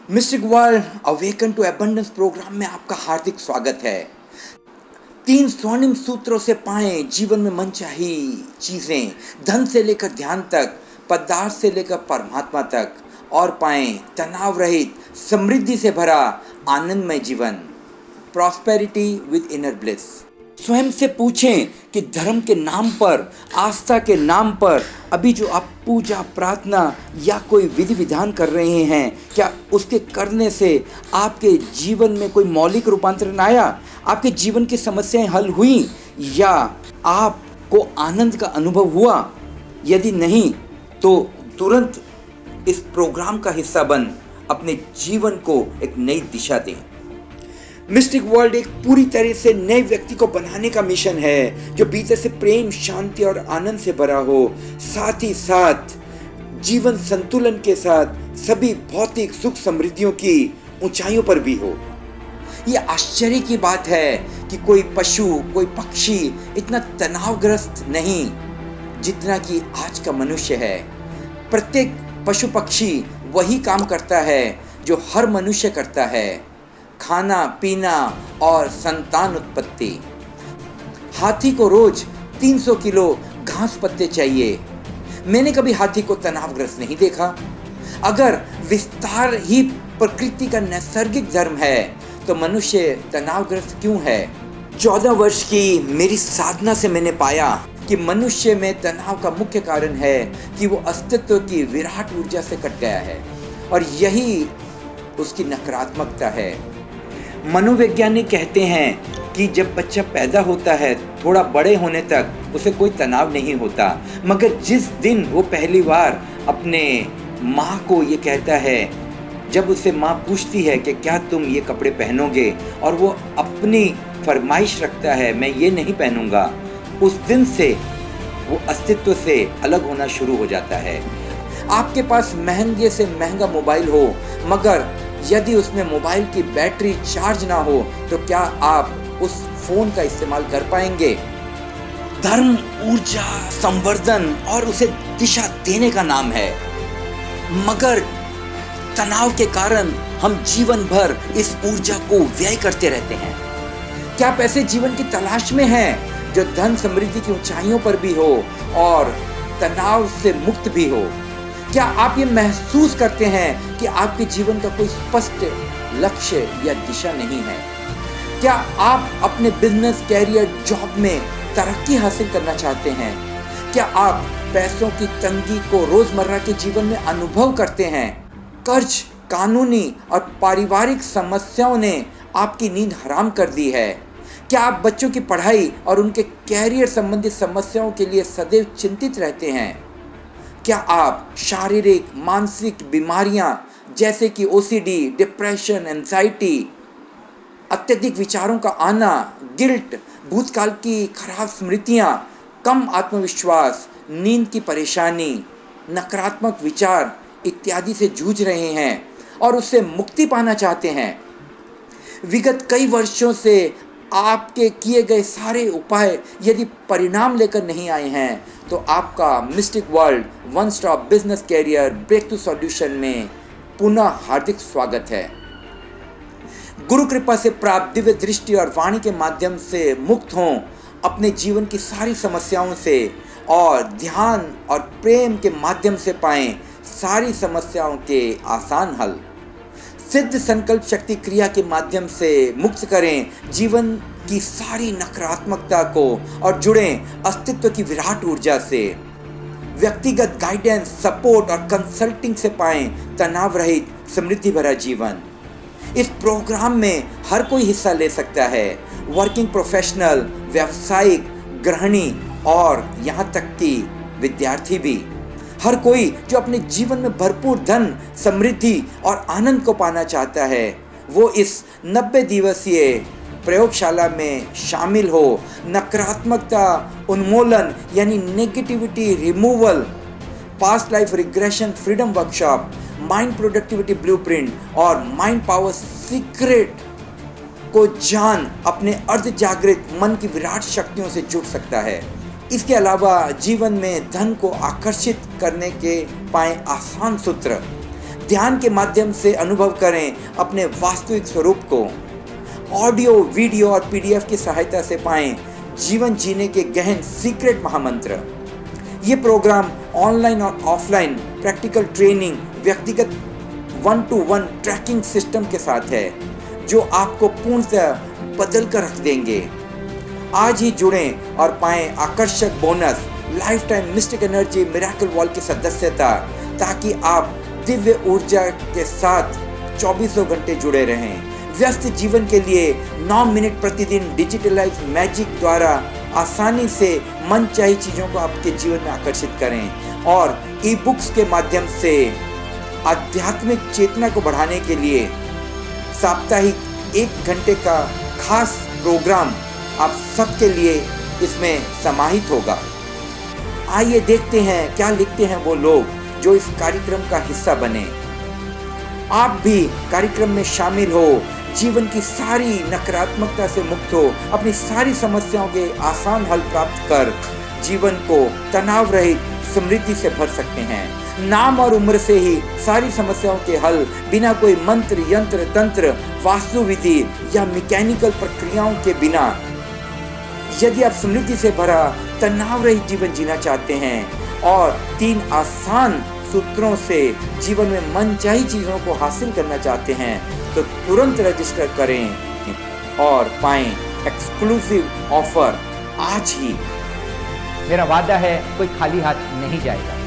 Mistake world awaken to abundance programme में आपका हार्दिक स्वागत है। 3 स्वर्णिम सूत्रों से पाएं जीवन में मनचाही चीजें, धन से लेकर ध्यान तक, पदार्थ से लेकर परमात्मा तक, और पाएं तनाव रहित, समृद्धि से भरा आनंदमय जीवन। Prosperity with inner bliss. स्वयं से पूछें कि धर्म के नाम पर, आस्था के नाम पर अभी जो आप पूजा, प्रार्थना या कोई विधि विधान कर रहे हैं, क्या उसके करने से आपके जीवन में कोई मौलिक रूपांतरण आया? आपके जीवन की समस्याएं हल हुई या आपको आनंद का अनुभव हुआ? यदि नहीं तो तुरंत इस प्रोग्राम का हिस्सा बन अपने जीवन को एक नई दिशा दें। मिस्टिक वर्ल्ड एक पूरी तरह से नए व्यक्ति को बनाने का मिशन है जो भीतर से प्रेम, शांति और आनंद से भरा हो, साथ ही साथ जीवन संतुलन के साथ सभी भौतिक सुख समृद्धियों की ऊंचाइयों पर भी हो। यह आश्चर्य की बात है कि कोई पशु, कोई पक्षी इतना तनावग्रस्त नहीं जितना कि आज का मनुष्य है। प्रत्येक पशु पक्षी वही काम करता है जो हर मनुष्य करता है, खाना पीना और संतान उत्पत्ति। हाथी को रोज 300 किलो घास पत्ते चाहिए। मैंने कभी हाथी को तनावग्रस्त नहीं देखा। अगर विस्तार ही प्रकृति का नैसर्गिक धर्म है तो मनुष्य तनावग्रस्त क्यों है? 14 वर्ष की मेरी साधना से मैंने पाया कि मनुष्य में तनाव का मुख्य कारण है कि वो अस्तित्व की विराट ऊर्जा से कट गया है, और यही उसकी नकारात्मकता है। मनोवैज्ञानिक कहते हैं कि जब बच्चा पैदा होता है, थोड़ा बड़े होने तक उसे कोई तनाव नहीं होता, मगर जिस दिन वो पहली बार अपने माँ को ये कहता है, जब उसे माँ पूछती है कि क्या तुम ये कपड़े पहनोगे, और वो अपनी फरमाइश रखता है मैं ये नहीं पहनूंगा, उस दिन से वो अस्तित्व से अलग होना शुरू हो जाता है। आपके पास महंगे से महंगा मोबाइल हो, मगर यदि उसमें मोबाइल की बैटरी चार्ज ना हो तो क्या आप उस फोन का इस्तेमाल कर पाएंगे? धर्म ऊर्जा, संवर्धन और उसे दिशा देने का नाम है, मगर तनाव के कारण हम जीवन भर इस ऊर्जा को व्यय करते रहते हैं। क्या आप ऐसे जीवन की तलाश में हैं जो धन समृद्धि की ऊंचाइयों पर भी हो और तनाव से मुक्त भी हो? क्या आप ये महसूस करते हैं कि आपके जीवन का कोई स्पष्ट लक्ष्य या दिशा नहीं है? क्या आप अपने बिजनेस, कैरियर, जॉब में तरक्की हासिल करना चाहते हैं? क्या आप पैसों की तंगी को रोजमर्रा के जीवन में अनुभव करते हैं? कर्ज, कानूनी और पारिवारिक समस्याओं ने आपकी नींद हराम कर दी है। क्या आप बच्चों की पढ़ाई और उनके कैरियर संबंधित समस्याओं के लिए सदैव चिंतित रहते हैं? क्या आप शारीरिक, मानसिक बीमारियां जैसे कि ओसीडी, डिप्रेशन, एंजाइटी, अत्यधिक विचारों का आना, गिल्ट, भूतकाल की खराब स्मृतियां, कम आत्मविश्वास, नींद की परेशानी, नकारात्मक विचार इत्यादि से जूझ रहे हैं और उससे मुक्ति पाना चाहते हैं? विगत कई वर्षों से आपके किए गए सारे उपाय यदि परिणाम लेकर नहीं आए हैं तो आपका mystic world one stop business career break to solution में पुनः हार्दिक स्वागत है। गुरु कृपा से प्राप्त दिव्य दृष्टि और वाणी के माध्यम से मुक्त हों अपने जीवन की सारी समस्याओं से, और ध्यान और प्रेम के माध्यम से पाएं सारी समस्याओं के आसान हल। सिद्ध संकल्प शक्ति क्रिया के माध्यम से मुक्त करें जीवन की सारी नकारात्मकता को और जुड़ें अस्तित्व की विराट ऊर्जा से। व्यक्तिगत गाइडेंस, सपोर्ट और कंसल्टिंग से पाएं तनाव रहित, समृद्धि भरा जीवन। इस प्रोग्राम में हर कोई हिस्सा ले सकता है, वर्किंग प्रोफेशनल, व्यावसायिक, गृहिणी और यहाँ तक कि विद्यार्थी भी। हर कोई जो अपने जीवन में भरपूर धन, समृद्धि और आनंद को पाना चाहता है, वो इस 90 दिवसीय प्रयोगशाला में शामिल हो। नकारात्मकता उन्मूलन यानी negativity removal, past life regression freedom workshop, mind productivity blueprint और माइंड पावर सीक्रेट को जान अपने अर्ध जागृत मन की विराट शक्तियों से जुड़ सकता है। इसके अलावा जीवन में धन को आकर्षित करने के पाएं आसान सूत्र, ध्यान के माध्यम से अनुभव करें अपने वास्तविक स्वरूप को। ऑडियो, वीडियो और पीडीएफ की सहायता से पाएं जीवन जीने के गहन सीक्रेट महामंत्र। ये प्रोग्राम ऑनलाइन और ऑफलाइन प्रैक्टिकल ट्रेनिंग, व्यक्तिगत 1-to-1 ट्रैकिंग सिस्टम के साथ है, जो आपको पूर्णतः बदल कर रख देंगे। आज ही जुड़ें और पाएं आकर्षक bonus, life time mistake energy miracle wall की सदस्यता, ताकि आप दिव्य ऊर्जा के साथ 24 घंटे जुड़े रहें। व्यस्त जीवन के लिए 9 मिनट प्रतिदिन डिजिटलाइज मैजिक द्वारा आसानी से मनचाही चीजों को आपके जीवन में आकर्षित करें, और ई बुक्स के माध्यम से आध्यात्मिक चेतना को बढ़ाने के लिए साप्ताहिक 1 घंटे का खास प्रोग्राम आप सबके लिए इसमें समाहित होगा। आइए देखते हैं क्या लिखते हैं वो लोग जो इस कार्यक्रम का हिस्सा बने। आप भी कार्यक्रम में शामिल हो, जीवन की सारी नकारात्मकता से मुक्त हो, अपनी सारी समस्याओं के आसान हल प्राप्त कर जीवन को तनाव रहित समृद्धि से भर सकते हैं। नाम और उम्र से ही सारी समस्याओं के हल, बिना कोई मंत्र, यंत्र, तंत्र, वास्तु विधि या मैकेनिकल प्रक्रियाओं के बिना। यदि आप समृद्धि से भरा तनाव रहित जीवन जीना चाहते हैं और 3 आसान सूत्रों से जीवन में मनचाही चीजों को हासिल करना चाहते हैं, तो तुरंत रजिस्टर करें और पाएं एक्सक्लूसिव ऑफर आज ही। मेरा वादा है, कोई खाली हाथ नहीं जाएगा।